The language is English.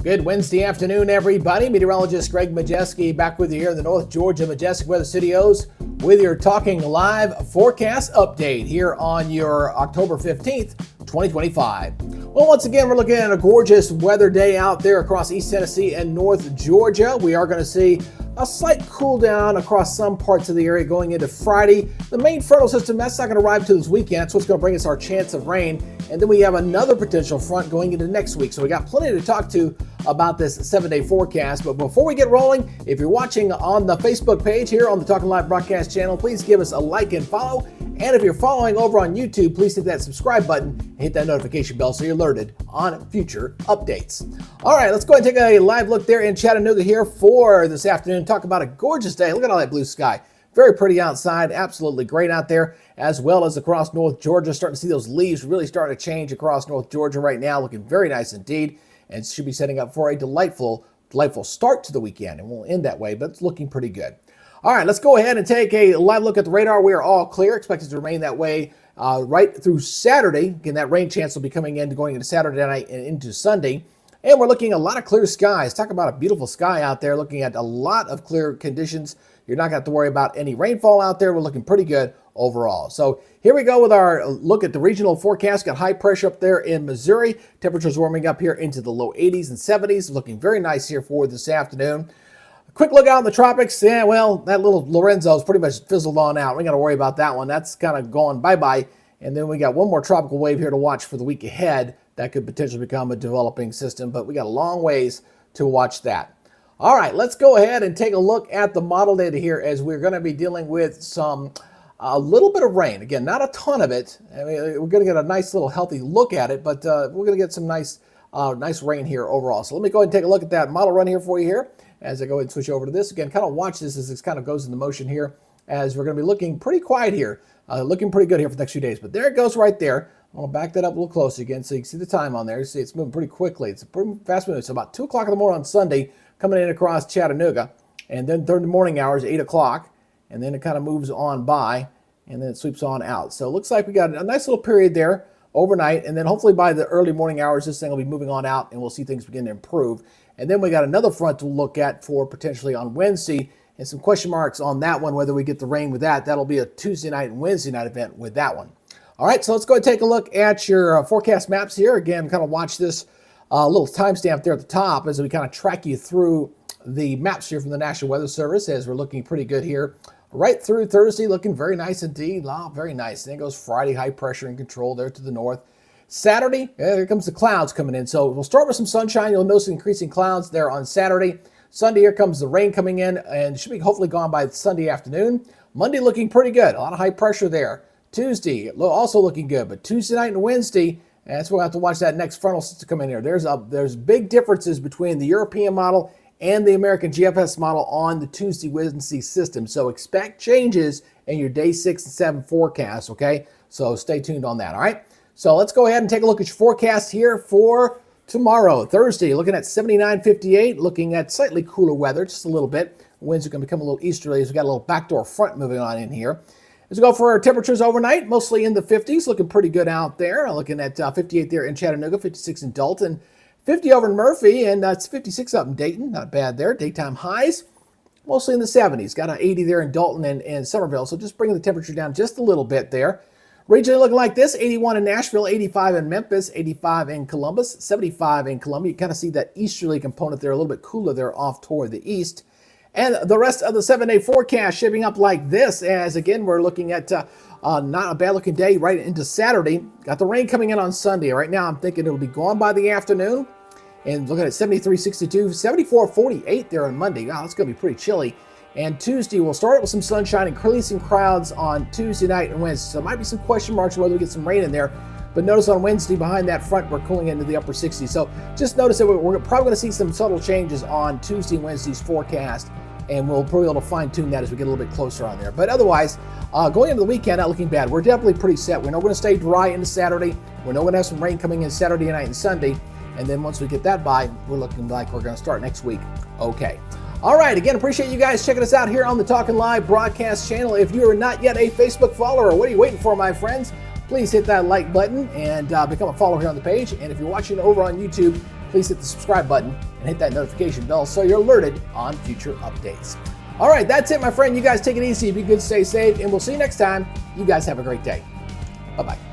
Good Wednesday afternoon, everybody. Meteorologist Greg Majeski back with you here in the North Georgia Majestic Weather Studios with your Talking Live forecast update here on your October 15th, 2025. Well, once again, we're looking at a gorgeous weather day out there across East Tennessee and North Georgia. We are going to see a slight cool down across some parts of the area going into Friday. The main frontal system, that's not going to arrive till this weekend, so it's going to bring us our chance of rain. And then we have another potential front going into next week. So we got plenty to talk to about this 7-day forecast. But before we get rolling, if you're watching on the Facebook page here on the Talking Live broadcast channel, please give us a like and follow. And if you're following over on YouTube, please hit that subscribe button and hit that notification bell so you're alerted on future updates. All right, let's go ahead and take a live look there in Chattanooga here for this afternoon. Talk about a gorgeous day. Look at all that blue sky. Very pretty outside, absolutely great out there, as well as across North Georgia. Starting to see those leaves really starting to change across North Georgia right now. Looking very nice indeed, and should be setting up for a delightful start to the weekend. And we'll end that way, but it's looking pretty good. All right, let's go ahead and take a live look at the radar. We are all clear, expected to remain that way right through Saturday. Again, that rain chance will be coming in going into Saturday night and into Sunday. And we're looking at a lot of clear skies. Talk about a beautiful sky out there, looking at a lot of clear conditions. You're not going to have to worry about any rainfall out there. We're looking pretty good overall. So here we go with our look at the regional forecast. Got high pressure up there in Missouri. Temperatures warming up here into the low 80s and 70s. Looking very nice here for this afternoon. A quick look out in the tropics. Yeah, well, that little Lorenzo's pretty much fizzled on out. We got to worry about that one. That's kind of going bye-bye. And then we got one more tropical wave here to watch for the week ahead. That could potentially become a developing system, but we got a long ways to watch that. All right, let's go ahead and take a look at the model data here as we're going to be dealing with a little bit of rain. Again, not a ton of it. I mean, we're going to get a nice little healthy look at it, but we're going to get some nice rain here overall. So let me go ahead and take a look at that model run here for you here as I go ahead and switch over to this. Again, kind of watch this as this kind of goes into motion here as we're going to be looking pretty quiet here, looking pretty good here for the next few days. But there it goes right there. I'm going to back that up a little closer again so you can see the time on there. You see it's moving pretty quickly. It's a pretty fast move. It's about 2 o'clock in the morning on Sunday coming in across Chattanooga. And then during the morning hours, 8 o'clock. And then it kind of moves on by and then it sweeps on out. So it looks like we got a nice little period there overnight. And then hopefully by the early morning hours, this thing will be moving on out and we'll see things begin to improve. And then we got another front to look at for potentially on Wednesday and some question marks on that one, whether we get the rain with that. That'll be a Tuesday night and Wednesday night event with that one. All right, so let's go ahead and take a look at your forecast maps here. Again, kind of watch this little timestamp there at the top as we kind of track you through the maps here from the National Weather Service as we're looking pretty good here. Right through Thursday, looking very nice indeed. Oh, very nice. Then goes Friday, high pressure and control there to the north. Saturday, here comes the clouds coming in. So we'll start with some sunshine. You'll notice increasing clouds there on Saturday. Sunday, here comes the rain coming in and should be hopefully gone by Sunday afternoon. Monday looking pretty good. A lot of high pressure there. Tuesday, also looking good, but Tuesday night and Wednesday, that's where we'll have to watch that next frontal system come in here. There's big differences between the European model and the American GFS model on the Tuesday-Wednesday system. So expect changes in your day 6 and 7 forecast, okay? So stay tuned on that, all right? So let's go ahead and take a look at your forecast here for tomorrow, Thursday. Looking at 79.58, looking at slightly cooler weather, just a little bit. Winds are going to become a little easterly as we got a little backdoor front moving on in here. Let's go for our temperatures overnight, mostly in the 50s, looking pretty good out there. Looking at 58 there in Chattanooga, 56 in Dalton, 50 over in Murphy, and that's 56 up in Dayton. Not bad there. Daytime highs, mostly in the 70s. Got an 80 there in Dalton and Somerville, so just bringing the temperature down just a little bit there. Regionally looking like this, 81 in Nashville, 85 in Memphis, 85 in Columbus, 75 in Columbia. You kind of see that easterly component there, a little bit cooler there off toward the east. And the rest of the 7-day forecast shaping up like this, as again, we're looking at not a bad looking day right into Saturday. Got the rain coming in on Sunday. Right now, I'm thinking it'll be gone by the afternoon. And looking at 73.62, 74.48 there on Monday. Wow, that's going to be pretty chilly. And Tuesday, we'll start it with some sunshine and increasing clouds on Tuesday night and Wednesday. So there might be some question marks whether we get some rain in there. But notice on Wednesday, behind that front, we're cooling into the upper 60s. So just notice that we're probably going to see some subtle changes on Tuesday and Wednesday's forecast. And we'll probably be able to fine-tune that as we get a little bit closer on there. But otherwise, going into the weekend, not looking bad. We're definitely pretty set. We know we're going to stay dry into Saturday. We know we're going to have some rain coming in Saturday night and Sunday. And then once we get that by, we're looking like we're going to start next week. Okay. All right. Again, appreciate you guys checking us out here on the Talking Live broadcast channel. If you are not yet a Facebook follower, what are you waiting for, my friends? Please hit that like button and become a follower here on the page. And if you're watching over on YouTube, please hit the subscribe button and hit that notification bell so you're alerted on future updates. All right, that's it, my friend. You guys take it easy, be good, stay safe, and we'll see you next time. You guys have a great day. Bye-bye.